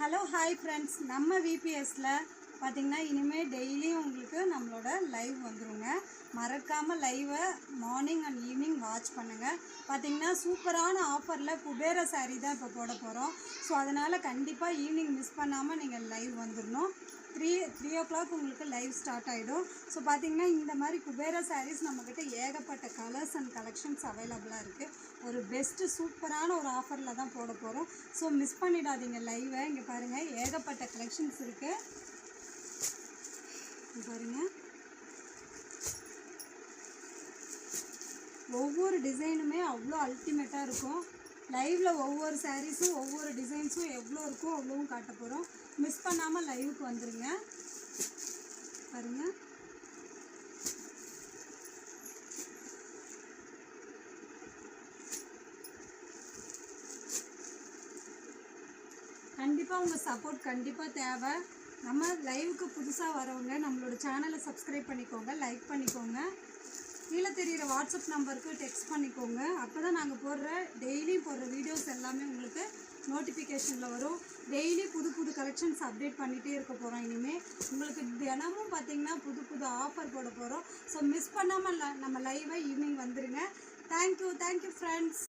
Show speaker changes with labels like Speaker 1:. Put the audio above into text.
Speaker 1: Hello hi friends, நம்ம விபிஎஸ்ல பார்த்தீங்கன்னா இனிமேல் டெய்லியும் உங்களுக்கு நம்மளோட லைவ் வந்துருங்க. மறக்காமல் லைவை மார்னிங் அண்ட் ஈவினிங் வாட்ச் பண்ணுங்கள். பார்த்தீங்கன்னா சூப்பரான ஆஃபரில் குபேர சாரீ தான் இப்போ போட போகிறோம். ஸோ அதனால் கண்டிப்பாக ஈவினிங் மிஸ் பண்ணாமல் நீங்கள் லைவ் வந்துடணும். த்ரீ ஓ கிளாக் உங்களுக்கு லைவ் ஸ்டார்ட் ஆகிடும். ஸோ பார்த்திங்கன்னா இந்த மாதிரி குபேர சாரீஸ் நம்மக்கிட்ட ஏகப்பட்ட கலர்ஸ் அண்ட் கலெக்ஷன்ஸ் அவைலபிளாக இருக்குது. ஒரு பெஸ்ட்டு சூப்பரான ஒரு ஆஃபரில் தான் போட போகிறோம். ஸோ மிஸ் பண்ணிடாதீங்க லைவை. இங்கே பாருங்கள், ஏகப்பட்ட கலெக்ஷன்ஸ் இருக்குது. பாருங்கள், ஒவ்வொரு டிசைனுமே அவ்வளோ அல்டிமேட்டாக இருக்கும். லைவில் ஒவ்வொரு சாரீஸும் ஒவ்வொரு டிசைன்ஸும் எவ்வளோ இருக்கோ அவ்வளோவும் காட்ட போகிறோம். மிஸ் பண்ணாமல் லைவுக்கு வந்துடுங்க. பாருங்கள், கண்டிப்பாக உங்கள் சப்போர்ட் கண்டிப்பாக தேவை. நம்ம லைவுக்கு புதுசாக வரவங்க நம்மளோட சேனலை சப்ஸ்கிரைப் பண்ணிக்கோங்க, லைக் பண்ணிக்கோங்க. கீழே தெரிகிற வாட்ஸ்அப் நம்பருக்கு டெக்ஸ்ட் பண்ணிக்கோங்க. அப்போ தான் நாங்கள் டெய்லி போடுற வீடியோஸ் எல்லாமே உங்களுக்கு நோட்டிஃபிகேஷனில் வரும். டெய்லி புது புது கலெக்ஷன்ஸ் அப்டேட் பண்ணிகிட்டே இருக்க போகிறோம். இனிமேல் உங்களுக்கு தினமும் பார்த்திங்கன்னா புது புது ஆஃபர் போட போகிறோம். ஸோ மிஸ் பண்ணாமல் நம்ம லைவை ஈவினிங் வந்துடுங்க. Thank you friends.